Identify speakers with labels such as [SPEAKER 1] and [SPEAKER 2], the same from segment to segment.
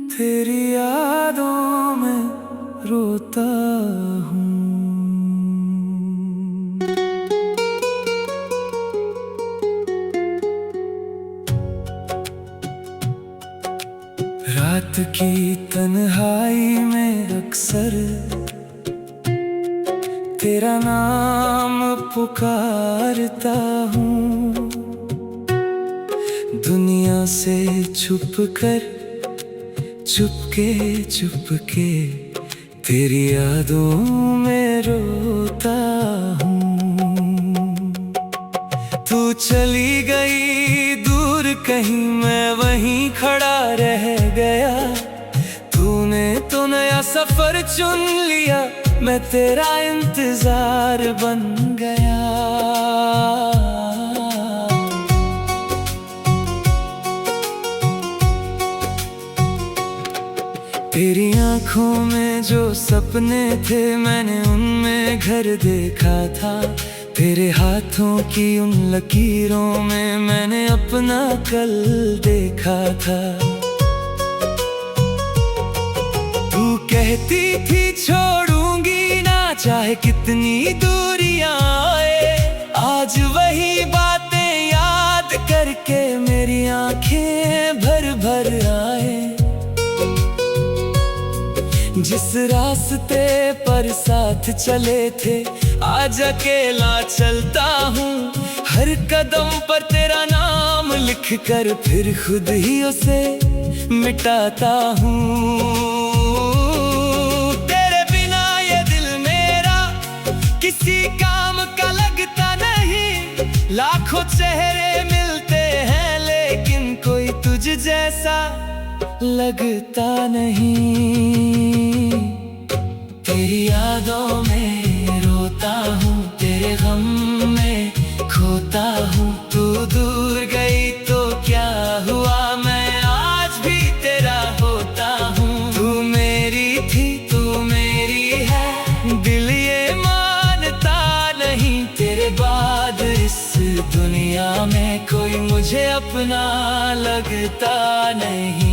[SPEAKER 1] तेरी यादों में रोता हूँ। रात की तन्हाई में अक्सर तेरा नाम पुकारता हूँ। दुनिया से चुपके तेरी यादों में रोता हूँ। तू चली गई दूर कहीं, मैं वहीं खड़ा रह गया। तूने तो नया सफर चुन लिया, मैं तेरा इंतजार बन गया। तेरी आँखों में जो सपने थे, मैंने उनमें घर देखा था। तेरे हाथों की उन लकीरों में मैंने अपना कल देखा था। तू कहती थी छोड़ूंगी ना, चाहे कितनी दूरियां आए। आज वही बातें याद करके मेरी आंखें भर भर आए। जिस रास्ते पर साथ चले थे, आज अकेला चलता हूँ। हर कदम पर तेरा नाम लिख कर फिर खुद ही उसे मिटाता हूँ। तेरे बिना ये दिल मेरा किसी काम का लगता नहीं। लाखों चेहरे मिलते हैं, लेकिन कोई तुझ जैसा लगता नहीं। तेरी यादों में रोता हूँ, तेरे गम में खोता हूँ। तू दूर गई तो क्या हुआ, मैं आज भी तेरा होता हूँ। तू मेरी थी, तू मेरी है, दिल ये मानता नहीं। तेरे बाद इस दुनिया में कोई मुझे अपना लगता नहीं।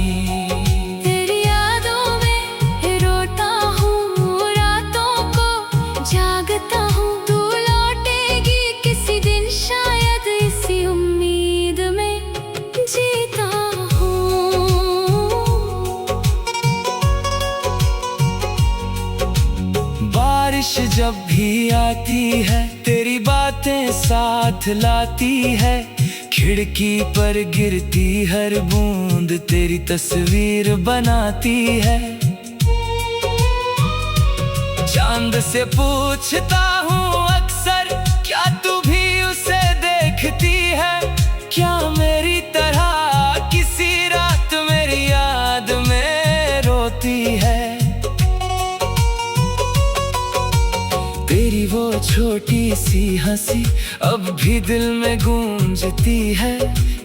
[SPEAKER 1] बारिश जब भी आती है, तेरी बातें साथ लाती है। खिड़की पर गिरती हर बूंद तेरी तस्वीर बनाती है। चांद से पूछता हूँ अक्सर, क्या तू भी उसे देखती है? क्या मेरी तरह किसी रात मेरी याद में रोती है? तेरी वो छोटी सी हंसी अब भी दिल में गूंजती है।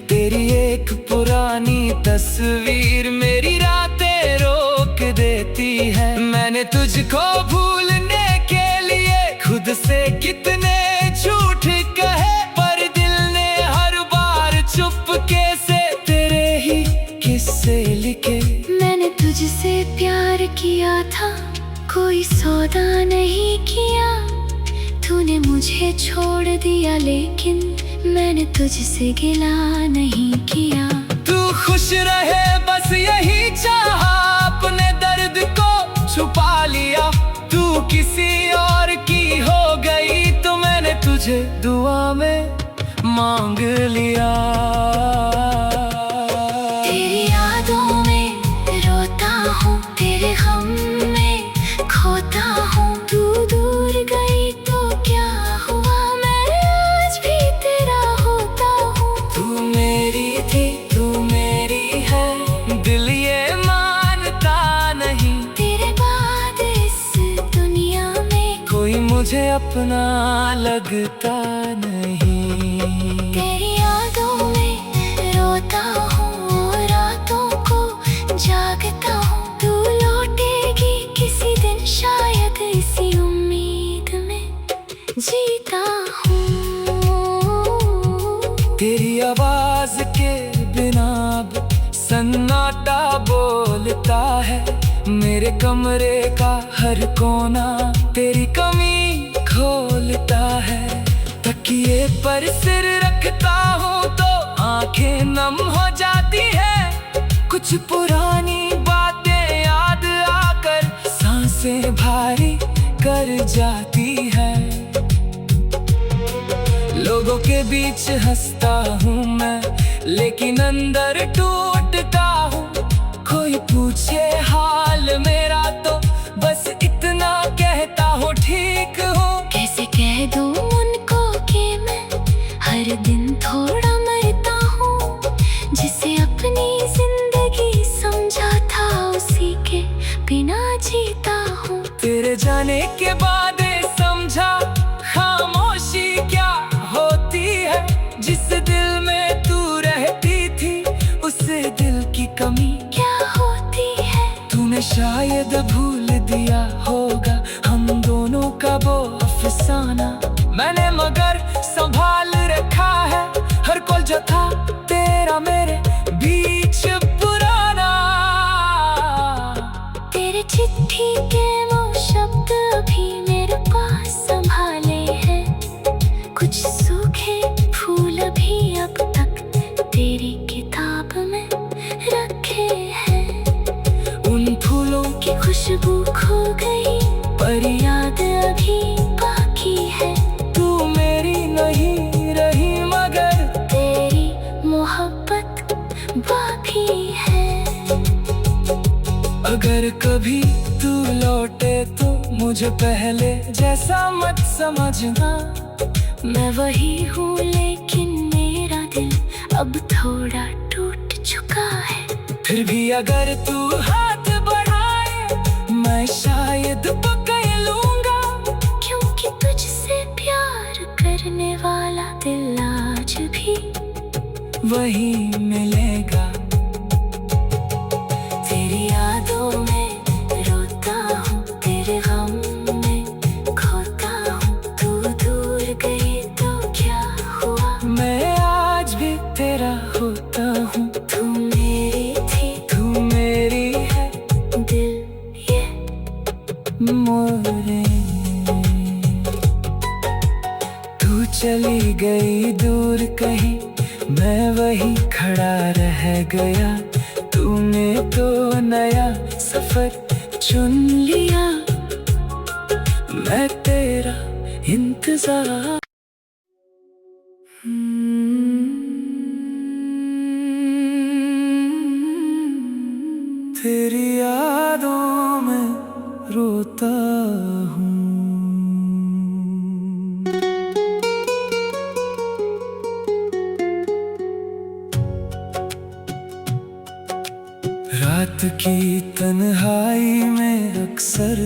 [SPEAKER 1] तेरी एक पुरानी तस्वीर मेरी रातें रोक देती है। मैंने तुझको भूलने के लिए खुद से कितने झूठ कहे, पर दिल ने हर बार चुपके से तेरे ही किस्से लिखे।
[SPEAKER 2] मैंने तुझसे प्यार किया था, कोई सौदा नहीं किया। तूने मुझे छोड़ दिया, लेकिन मैंने तुझसे गिला नहीं किया।
[SPEAKER 1] तू खुश रहे बस यही चाहा, अपने दर्द को छुपा लिया। तू किसी और की हो गई तो मैंने तुझे दुआ में मांग लिया।
[SPEAKER 2] तेरी यादों में रोता हूँ, तेरे गम में खोता हूँ। तू दूर गई तो क्या हुआ, मैं आज भी तेरा होता हूँ।
[SPEAKER 1] तू मेरी थी, तू मेरी है, दिल ये मानता नहीं।
[SPEAKER 2] तेरे बाद इस दुनिया में
[SPEAKER 1] कोई मुझे अपना लगता नहीं।
[SPEAKER 2] तेरी यादों में रोता हूँ, रातों को जागता हूँ। तू लौटेगी किसी दिन, शायद इसी उम्मीद में जीता हूँ।
[SPEAKER 1] तेरी आवाज के बिना अब सन्नाटा बोलता है। मेरे कमरे का हर कोना तेरी कमी खोलता है। तकिए पर सिर रखता हूँ तो आंखें नम हो जाती है। कुछ पुरानी बातें याद आकर सांसें भारी कर जाती है। लोगों के बीच हंसता हूँ मैं, लेकिन अंदर टूटता हूँ। कोई पूछे हाल मेरा तो बस इतना कहता हूँ ठीक हूँ।
[SPEAKER 2] कैसे कह दूँ उनको कि मैं हर दिन थोड़ा मरता हूँ। जिसे अपनी जिंदगी समझा था उसी के बिना जीता हूँ।
[SPEAKER 1] तेरे जाने के बाद समझा खामोशी क्या होती है। जिस दिल में तू रहती थी उस दिल की कमी
[SPEAKER 2] क्या होती है।
[SPEAKER 1] तूने शायद भूल दिया होगा हम दोनों का वो अफसाना। मैंने मगर संभाल रखा है हर पल जो था तेरा मेरे बीच पुराना।
[SPEAKER 2] तेरे चिट्ठी के वो शब्द अभी मेरे पास संभाले हैं। कुछ सूखे फूल भी अब तक तेरी किताब में रखे हैं।
[SPEAKER 1] उन फूलों
[SPEAKER 2] की खुशबू खो गई पर याद अभी बाकी है।
[SPEAKER 1] तू मेरी नहीं रही मगर
[SPEAKER 2] तेरी मोहब्बत बाकी है।
[SPEAKER 1] अगर कभी तू लौटे तो मुझे पहले जैसा मत समझना।
[SPEAKER 2] मैं वही हूँ लेकिन मेरा दिल अब थोड़ा टूट चुका है।
[SPEAKER 1] फिर भी अगर तू हाथ बढ़ाए मैं शायद पकड़ लूंगा।
[SPEAKER 2] क्योंकि तुझसे प्यार करने वाला दिल आज भी
[SPEAKER 1] वही मिलेगा।
[SPEAKER 2] तेरी यादों में रोता हूँ, तेरे गम में खोता हूँ। तू दूर गई तो क्या हुआ,
[SPEAKER 1] मैं आज भी तेरा होता हूँ।
[SPEAKER 2] तू मेरी थी,
[SPEAKER 1] तू मेरी है,
[SPEAKER 2] दिल ये
[SPEAKER 1] मोरे। तू चली गई दूर कहीं मैं वही खड़ा रह गया। तूने तो नया सफर चुन लिया, मैं तेरा इंतजार। तेरी यादों में रोता हूँ। रात की तन्हाई में अक्सर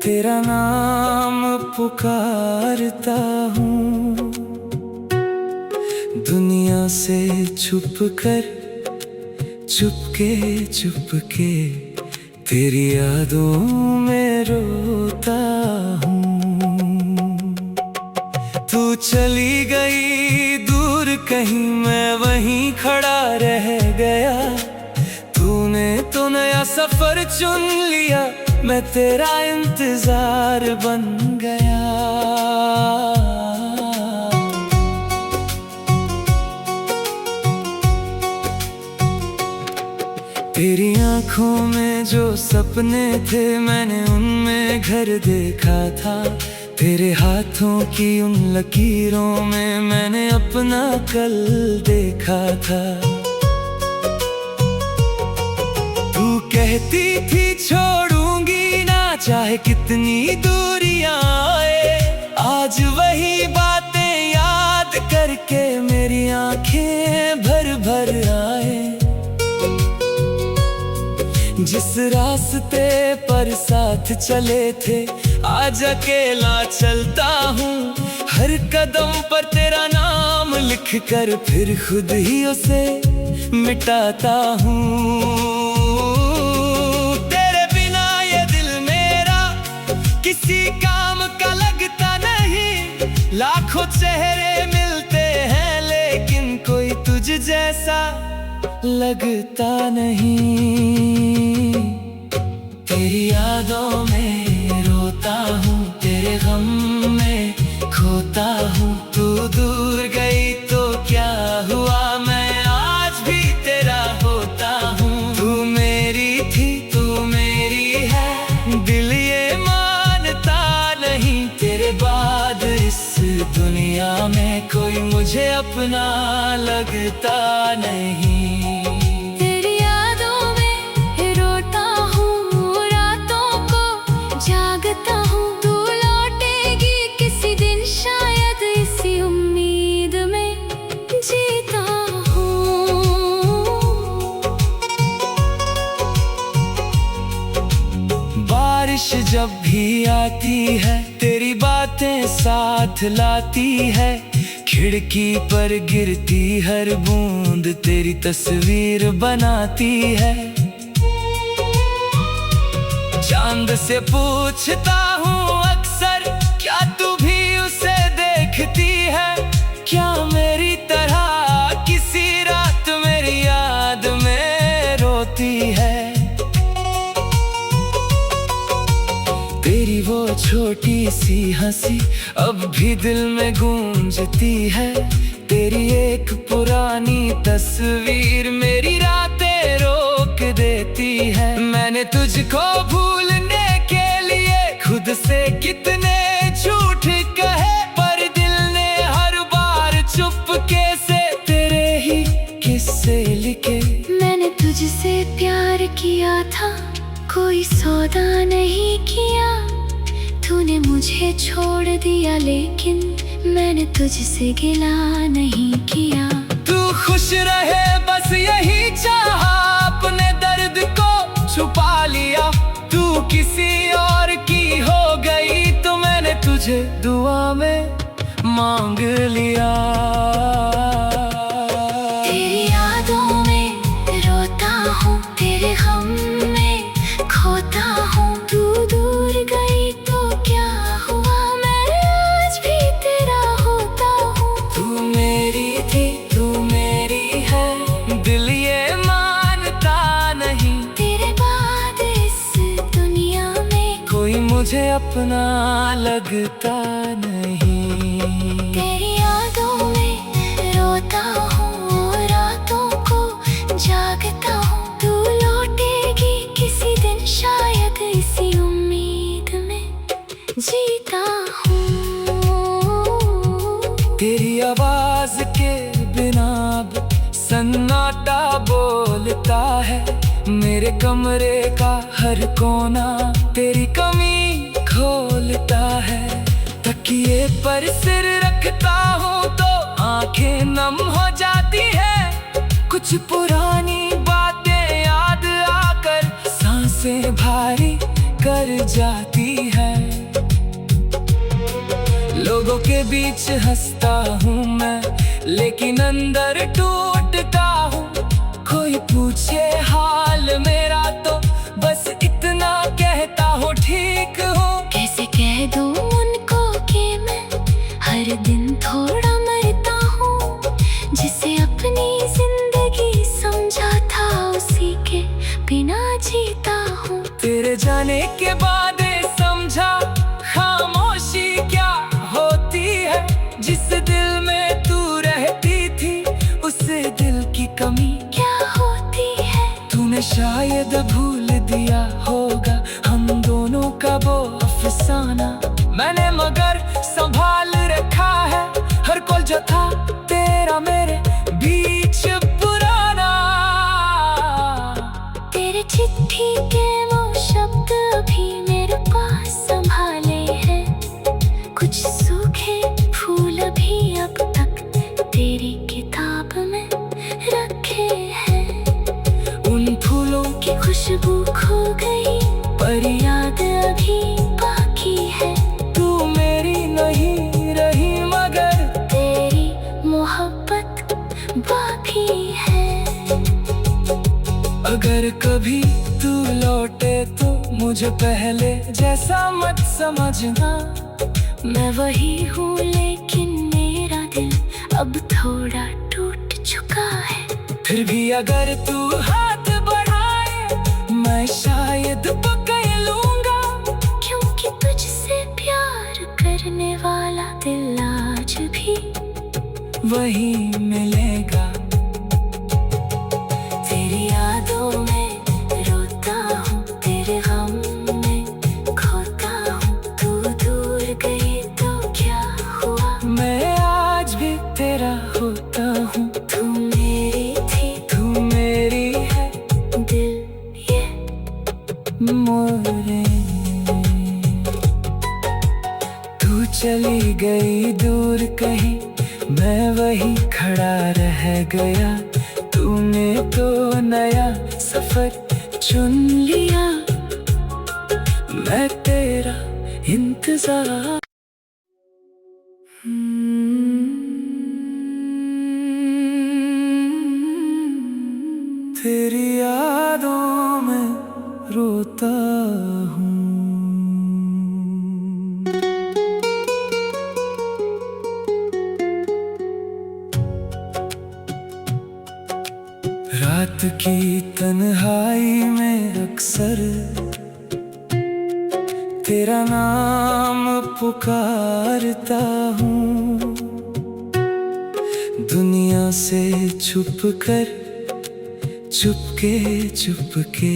[SPEAKER 1] तेरा नाम पुकारता हूँ। दुनिया से छुप कर चुपके तेरी यादों में रोता हूँ। तू चली गई दूर कहीं मैं वहीं खड़ा रह गया। तूने तो नया सफर चुन लिया, मैं तेरा इंतजार बन गया। तेरी आंखों में जो सपने थे मैंने उनमें घर देखा था। तेरे हाथों की उन लकीरों में मैंने अपना कल देखा था। तू कहती थी छोड़ूंगी ना चाहे कितनी दूरियां आए। आज वही बातें याद करके मेरी आंखें भर भर आए। जिस रास्ते पर साथ चले थे आज अकेला चलता हूँ। हर कदम पर तेरा नाम लिख कर फिर खुद ही उसे मिटाता हूँ। तेरे बिना ये दिल मेरा किसी काम का लगता नहीं। लाखों चेहरे मिलते हैं लेकिन कोई तुझ जैसा लगता नहीं। तेरी यादों में रोता हूँ, तेरे गम में खोता हूँ। तू दूर गई तो क्या हुआ, मैं आज भी तेरा होता हूँ। तू मेरी थी, तू मेरी है, दिल ये मानता नहीं। तेरे बाद इस दुनिया में कोई मुझे अपना लगता नहीं। बारिश जब भी आती है तेरी बातें साथ लाती है। खिड़की पर गिरती हर बूंद तेरी तस्वीर बनाती है। चांद से पूछता हूँ अक्सर, क्या तू भी उसे देखती है? क्या मेरी तरह किसी रात मेरी याद में रोती है? तेरी वो छोटी सी हंसी अब भी दिल में गूंजती है। तेरी एक पुरानी तस्वीर मेरी रातें रोक देती है। मैंने तुझको भूलने के लिए खुद से कितने झूठ कहे, पर दिल ने हर बार चुपके से तेरे ही किस्से लिखे।
[SPEAKER 2] मैंने तुझसे प्यार किया था, कोई सौदा नहीं किया। तूने मुझे छोड़ दिया लेकिन मैंने तुझसे गिला नहीं किया।
[SPEAKER 1] तू खुश रहे बस यही चाहा, अपने दर्द को छुपा लिया। तू किसी और की हो गई तो मैंने तुझे दुआ में मांग लिया।
[SPEAKER 2] तेरी यादों में रोता हूँ, तेरे गम में खोता हूँ। तू दूर गई तो क्या हुआ, मैं आज भी तेरा होता हूँ।
[SPEAKER 1] तू मेरी थी, तू मेरी है, दिल ये मानता नहीं।
[SPEAKER 2] तेरे बाद इस दुनिया में
[SPEAKER 1] कोई मुझे अपना लगता नहीं।
[SPEAKER 2] तेरी यादों में रोता हूँ, रातों को जागता हूँ। तू लौटेगी किसी दिन शायद, इसी उम्मीद में जीता हूँ।
[SPEAKER 1] तेरी आवाज के बिना अब सन्नाटा बोलता है। मेरे कमरे का हर कोना तेरी कमी खोलता है। तकिए पर सिर रखता हूँ तो आंखें नम हो जाती है। कुछ पुरानी बातें याद आकर सांसें भारी कर जाती है। लोगों के बीच हंसता हूँ मैं, लेकिन अंदर टूटता हूँ। कोई पूछे हाल मेरा तो बस इतना कहता हूँ ठीक हूँ।
[SPEAKER 2] कैसे कह दूँ उनको कि मैं हर दिन थोड़ा मरता हूँ। जिसे अपनी जिंदगी समझा था उसी के बिना जीता हूँ।
[SPEAKER 1] तेरे जाने के बाद समझा खामोशी क्या होती है। जिस दिल में तू रहती थी उस दिल की कमी
[SPEAKER 2] क्या होती है।
[SPEAKER 1] तूने शायद भूल दिया होगा हम दोनों का वो अफसाना। मैंने मगर संभाल रखा है हर पल जो था तेरा मेरे बीच पुराना।
[SPEAKER 2] तेरे चिट्ठी के वो शब्द अभी मेरे पास संभाले हैं। कुछ सूखे फूल भी अब तक तेरी किताब में रखे हैं।
[SPEAKER 1] उन फूलों
[SPEAKER 2] की खुशबू खो गई पर याद अभी बाकी है।
[SPEAKER 1] तू मेरी नहीं रही मगर
[SPEAKER 2] तेरी मोहब्बत बाकी है।
[SPEAKER 1] अगर कभी तू लौटे तो मुझे पहले जैसा मत समझना।
[SPEAKER 2] मैं वही हूँ अब थोड़ा टूट चुका है।
[SPEAKER 1] फिर भी अगर तू हाथ बढ़ाए मैं शायद पकड़ लूंगा,
[SPEAKER 2] क्योंकि तुझसे प्यार करने वाला दिल आज भी
[SPEAKER 1] वही मिलेगा।
[SPEAKER 2] तेरी यादों में रोता हूँ, तेरे गम में खोता हूँ। तू दूर गई तो क्या हुआ,
[SPEAKER 1] मैं आज भी तेरा होता हूँ।
[SPEAKER 2] तू मेरी थी,
[SPEAKER 1] तू मेरी है,
[SPEAKER 2] दिल ये
[SPEAKER 1] मोरे। तू चली गई दूर कहीं, मैं वही खड़ा रह गया। तूने तो नया सफर चुन लिया, मैं तेरा इंतजार। तेरी यादों में रोता हूँ। रात की तन्हाई में अक्सर तेरा नाम पुकारता हूँ। दुनिया से छुप कर चुपके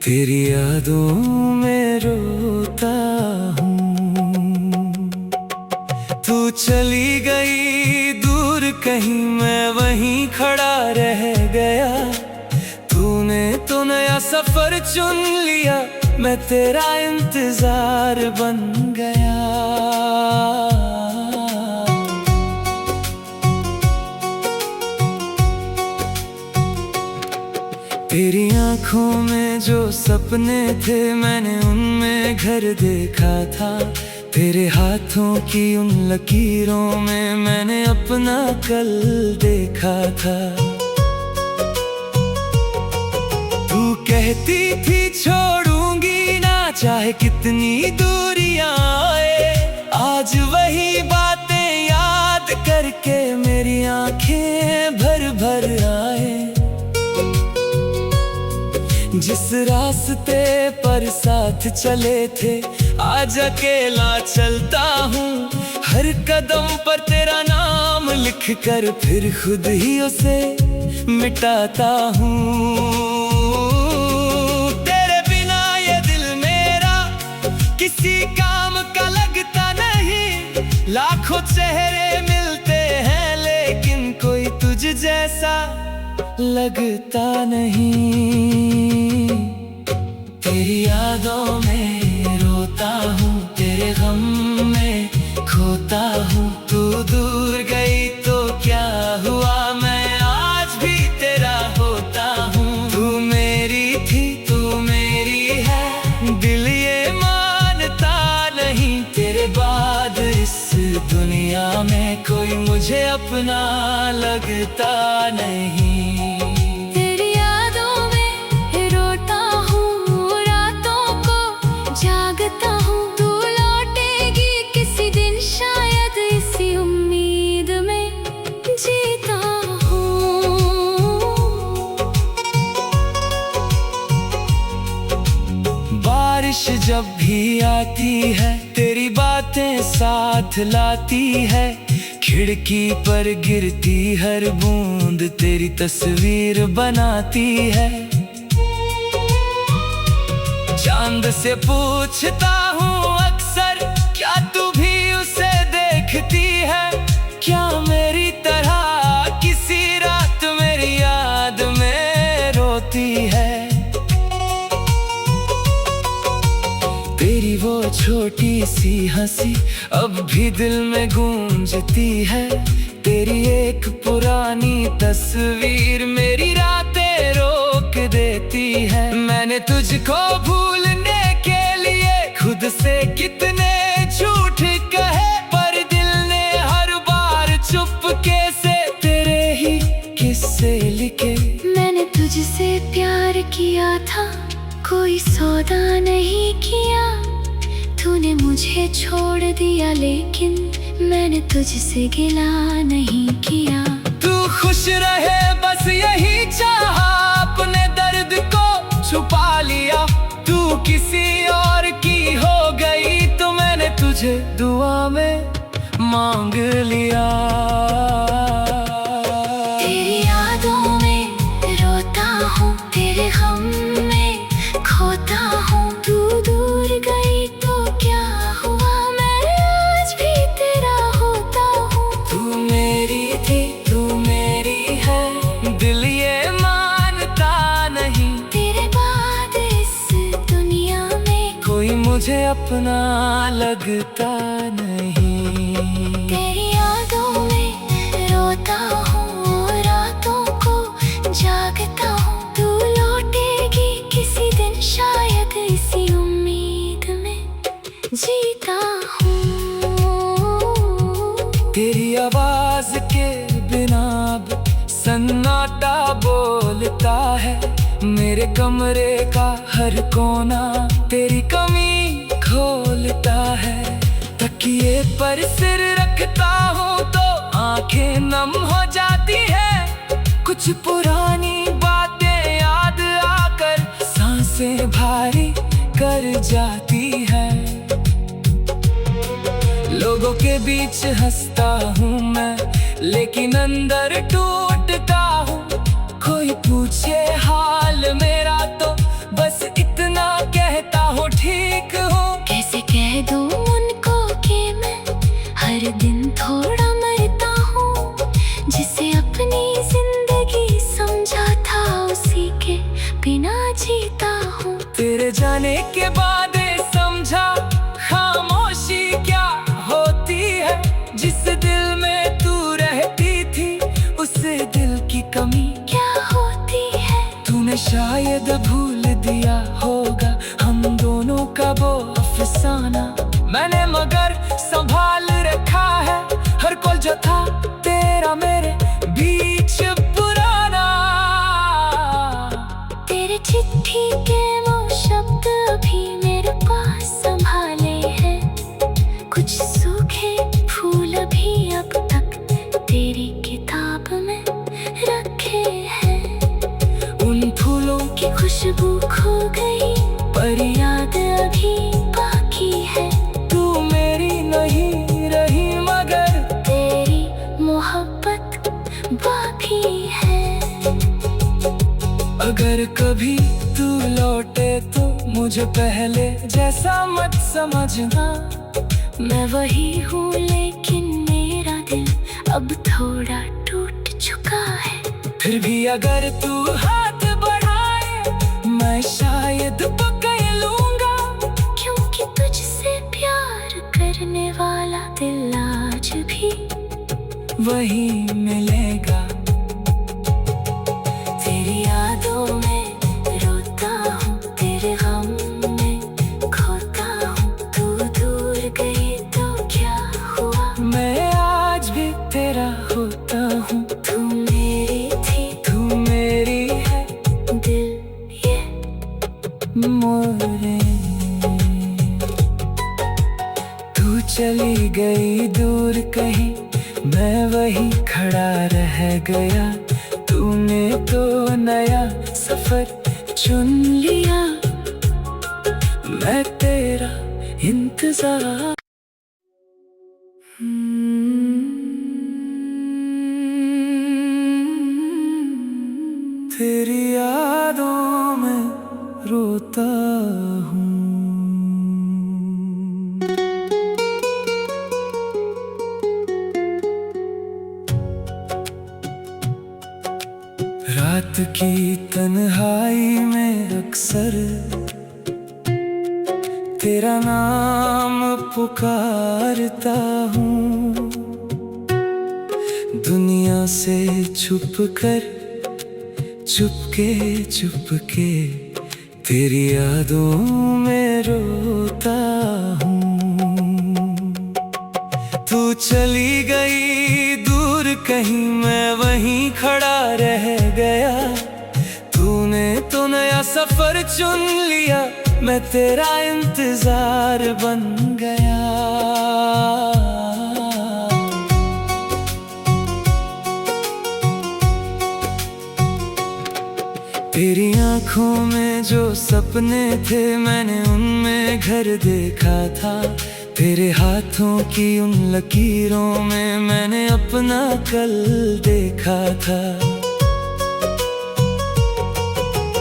[SPEAKER 1] तेरी यादों में रोता हूँ। तू चली गई दूर कहीं, मैं वहीं खड़ा रह गया। तूने तो नया सफर चुन लिया, मैं तेरा इंतजार बन गया। तेरी आँखों में जो सपने थे, मैंने उनमें घर देखा था। तेरे हाथों की उन लकीरों में मैंने अपना कल देखा था। तू कहती थी छोड़ूंगी ना, चाहे कितनी दूरियां आए। आज वही बातें याद करके मेरी आंखें भर भर आए। जिस रास्ते पर साथ चले थे, आज अकेला चलता हूँ। हर कदम पर तेरा नाम लिख कर फिर खुद ही उसे मिटाता हूँ। तेरे बिना ये दिल मेरा किसी काम का लगता नहीं। लाखों चेहरे मिलते हैं लेकिन कोई तुझ जैसा लगता नहीं। तेरी यादों में रोता हूँ, तेरे गम में खोता हूँ। तू दूर गई तो क्या हुआ, मैं आज भी तेरा होता हूँ। तू मेरी थी, तू मेरी है, दिल ये मानता नहीं। तेरे बाद इस दुनिया में कोई मुझे अपना लगता नहीं।
[SPEAKER 2] जागता हूँ, तू लौटेगी किसी दिन, शायद इसी उम्मीद में जीता हूँ।
[SPEAKER 1] बारिश जब भी आती है, तेरी बातें साथ लाती है। खिड़की पर गिरती हर बूंद तेरी तस्वीर बनाती है। चांद से पूछता हूँ अक्सर, क्या तू भी उसे देखती है? क्या मेरी तरह किसी रात मेरी याद में रोती है? तेरी वो छोटी सी हंसी अब भी दिल में गूंजती है। तेरी एक पुरानी तस्वीर मेरी रातें रोक देती है। मैंने तुझको भूलने के लिए खुद से कितने झूठ कहे, पर दिल ने हर बार चुपके से तेरे ही किस्से लिखे।
[SPEAKER 2] मैंने तुझसे प्यार किया था, कोई सौदा नहीं किया। तूने मुझे छोड़ दिया लेकिन मैंने मैंने तुझसे गिला नहीं किया।
[SPEAKER 1] तू खुश रहे बस यही चाहा, अपने दर्द को छुपा लिया। तू किसी और की हो गई तो मैंने तुझे दुआ में मांग लिया।
[SPEAKER 2] तेरी यादों में रोता हूँ, तेरे गम में खोता हूँ। तू दूर गई तो क्या हुआ, मैं आज भी तेरा होता हूँ।
[SPEAKER 1] तू मेरी थी, तू मेरी है, दिल ये मानता नहीं।
[SPEAKER 2] तेरे बाद इस दुनिया में
[SPEAKER 1] कोई मुझे अपना लगता नहीं।
[SPEAKER 2] तेरी यादों में रोता हूँ, रातों को जागता हूँ। तू लौटेगी किसी दिन शायद, इसी उम्मीद में जीता हूँ।
[SPEAKER 1] तेरी आवाज के बिना अब सन्नाटा बोलता है। मेरे कमरे का हर कोना तेरी कमी खोलता है। तकिए पर सिर रखता हूँ तो आंखें नम हो जाती है। कुछ पुरानी बातें याद आकर सांसें भारी कर जाती है। लोगों के बीच हंसता हूँ मैं, लेकिन अंदर टूटता हूँ। कोई पूछे हाल मेरा तो बस इतना कहता हूँ ठीक हूँ।
[SPEAKER 2] कैसे कह दूँ उनको कि मैं हर दिन थोड़ा मरता हूँ। जिसे अपनी जिंदगी समझा था उसी के बिना जीता हूँ।
[SPEAKER 1] तेरे जाने के बाद समझा खामोशी क्या होती है। जिस दिल में तू रहती थी उस दिल की कमी
[SPEAKER 2] क्या होती है।
[SPEAKER 1] तूने शायद भूल दिया होगा हम दोनों का वो अफसाना। मैंने मगर संभाल रखा है हर पल जो था तेरा मेरे बीच पुराना।
[SPEAKER 2] तेरे चिट्ठी के वो शब्द अभी मेरे पास संभाले हैं। कुछ सूखे फूल भी अब तक तेरी किताब में रखे हैं।
[SPEAKER 1] उन फूलों
[SPEAKER 2] की खुशबू खो गई पर याद अभी बाकी है।
[SPEAKER 1] तू मेरी नहीं रही मगर
[SPEAKER 2] तेरी मोहब्बत बाकी है।
[SPEAKER 1] अगर कभी तू लौटे तो मुझे पहले जैसा मत समझना।
[SPEAKER 2] मैं वही हूँ लेकिन मेरा दिल अब थोड़ा टूट चुका है।
[SPEAKER 1] फिर भी अगर तू हाथ बढ़ाए मैं शायद पकड़ लूंगा।
[SPEAKER 2] क्योंकि तुझसे प्यार करने वाला दिल आज भी
[SPEAKER 1] वही मिलेगा।
[SPEAKER 2] तेरी यादों में रोता हूँ, तेरे गम में खोता हूँ। तू दूर गई तो क्या हुआ,
[SPEAKER 1] मैं आज भी तेरा होता हूँ।
[SPEAKER 2] तू मेरी थी,
[SPEAKER 1] तू मेरी है,
[SPEAKER 2] दिल ये
[SPEAKER 1] मोरे। तू चली गई दूर कहीं, मैं वही खड़ा रह गया। तूने तो नया सफर चुन लिया, मैं तेरा इंतजार। तेरी यादों में रोता हूँ। रात की तन्हाई में अक्सर तेरा नाम पुकारता हूँ। दुनिया से छुप कर चुपके तेरी यादों में रोता हूँ। तू चली गई दूर कहीं, मैं वहीं खड़ा रह गया। तूने तो नया सफर चुन लिया, मैं तेरा इंतजार बन गया। तेरी आंखों में जो सपने थे मैंने उनमें घर देखा था। तेरे हाथों की उन लकीरों में मैंने अपना कल देखा था।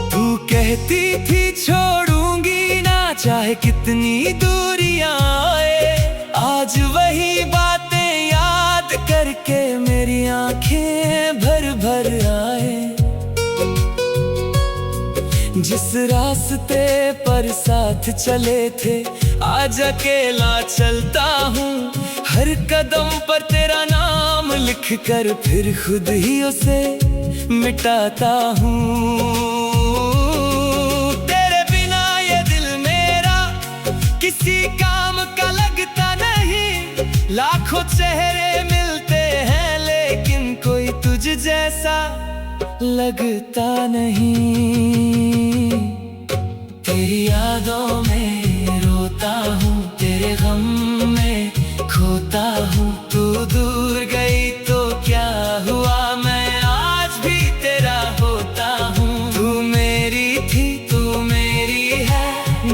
[SPEAKER 1] तू कहती थी छोड़ूंगी ना चाहे कितनी दूरियां आए। आज वही बातें याद करके मेरी आंखें भर भर आए। जिस रास्ते पर साथ चले थे आज अकेला चलता हूँ। हर कदम पर तेरा नाम लिख कर फिर खुद ही उसे मिटाता हूँ। तेरे बिना ये दिल मेरा किसी काम का लगता नहीं। लाखों चेहरे मिलते हैं लेकिन कोई तुझ जैसा लगता नहीं। तेरी यादों में रोता हूँ, तेरे गम में खोता हूँ। तू दूर गई तो क्या हुआ, मैं आज भी तेरा होता हूँ। तू मेरी थी, तू मेरी है,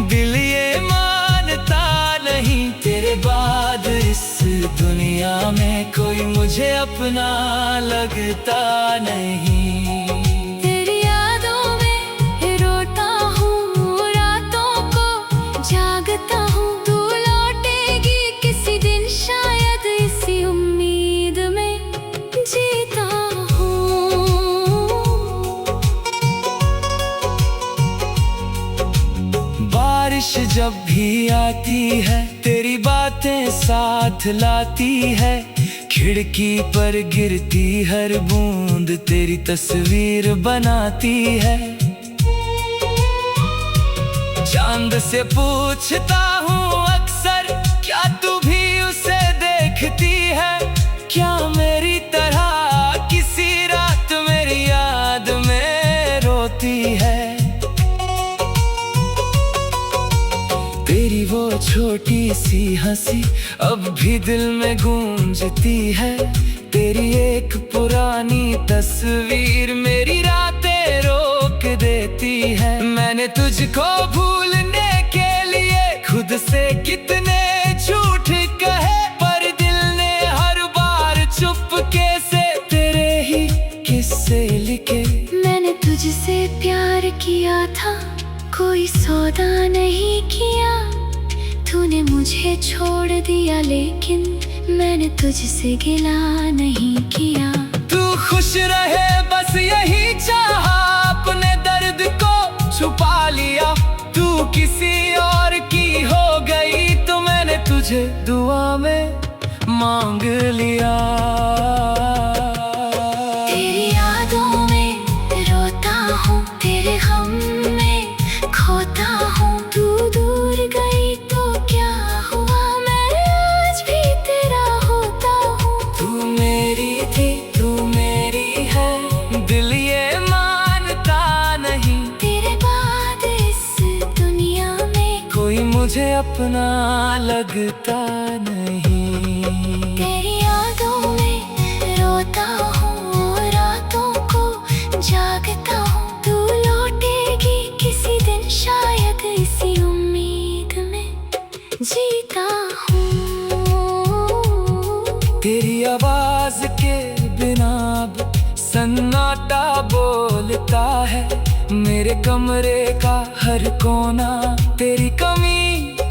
[SPEAKER 1] दिल ये मानता नहीं। तेरे बाद इस दुनिया में कोई मुझे अपना लगता नहीं। बारिश जब भी आती है तेरी बातें साथ लाती है। खिड़की पर गिरती हर बूंद तेरी तस्वीर बनाती है। चांद से पूछता हूँ अक्सर क्या तू भी उसे देखती है। क्या मेरी तरह किसी रात मेरी याद में रोती है। तेरी वो छोटी सी हंसी अब भी दिल में गूंजती है। तेरी एक पुरानी तस्वीर मेरी रातें रोक देती है। मैंने तुझको भूलने के लिए खुद से कितने झूठ कहे, पर दिल ने हर बार चुपके से तेरे ही किस्से लिखे।
[SPEAKER 2] मैंने तुझसे प्यार किया था, कोई सौदा नहीं किया। तूने मुझे छोड़ दिया लेकिन मैंने तुझसे गिला नहीं किया।
[SPEAKER 1] तू खुश रहे बस यही चाहा, अपने दर्द को छुपा लिया। तू किसी और की हो गई तो मैंने तुझे दुआ में मांग लिया।
[SPEAKER 2] तेरी यादों में रोता हूँ, तेरे गम में खोता हूँ। तू दूर गई तो क्या हुआ, मैं आज भी तेरा होता हूँ।
[SPEAKER 1] तू मेरी थी, तू मेरी है, दिल ये मानता नहीं।
[SPEAKER 2] तेरे बाद इस दुनिया में
[SPEAKER 1] कोई मुझे अपना लगता नहीं।
[SPEAKER 2] तेरी यादों में रोता हूँ, रातों को जागता हूँ। तू लौटेगी किसी दिन शायद, इसी उम्मीद में जीता हूँ।
[SPEAKER 1] तेरी आवाज के बिना अब सन्नाटा बोलता है। मेरे कमरे का हर कोना तेरी कमी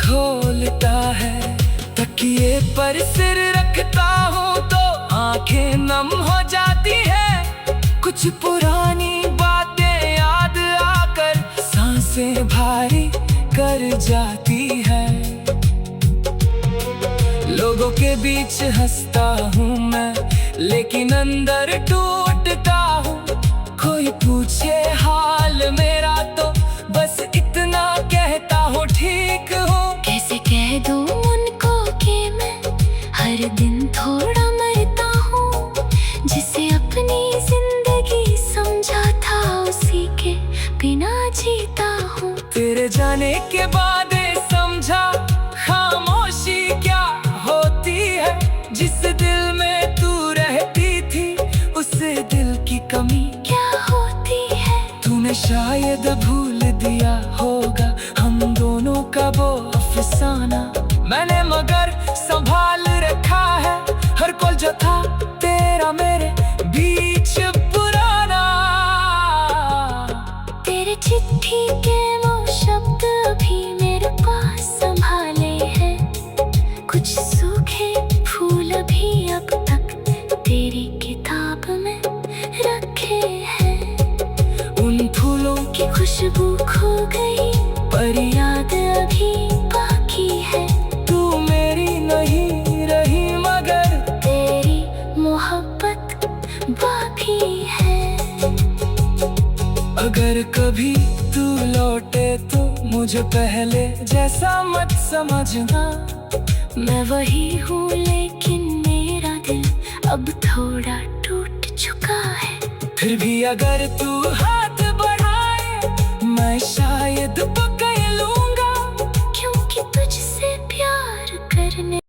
[SPEAKER 1] खोलता है। तकिए पर सिर रखता हूँ तो आंखें नम हो जाती है। कुछ पुरानी बातें याद आकर सांसें भारी कर जाती है। लोगों के बीच हंसता हूँ मैं लेकिन अंदर टूटता हूँ। कोई पूछे हाल मेरा तो बस इतना कहता हूँ ठीक हूँ।
[SPEAKER 2] कैसे कह दूँ उनको कि मैं हर दिन थोड़ा मरता हूँ। जिसे अपनी जिंदगी समझा था उसी के बिना जीता हूँ।
[SPEAKER 1] तेरे जाने के बाद समझा खामोशी क्या होती है। जिस दिल में तू रहती थी उस दिल की कमी
[SPEAKER 2] क्या होती है।
[SPEAKER 1] तूने शायद भूल दिया होगा हम दोनों का वो अफसाना। मैंने मगर संभाल रखा है हर पल जो था तेरा मेरे बीच पुराना।
[SPEAKER 2] तेरे चिट्ठी के वो शब्द अभी मेरे पास संभाले हैं, कुछ सूखे फूल भी अब तक तेरी किताब में रखे हैं।
[SPEAKER 1] उन फूलों
[SPEAKER 2] की खुशबू खो गई पर याद अभी बाकी है।
[SPEAKER 1] तू मेरी नहीं रही मगर
[SPEAKER 2] तेरी मोहब्बत बाकी है।
[SPEAKER 1] अगर कभी तू लौटे तो मुझे पहले जैसा मत समझना।
[SPEAKER 2] मैं वही हूँ लेकिन मेरा दिल अब थोड़ा टूट चुका है।
[SPEAKER 1] फिर भी अगर तू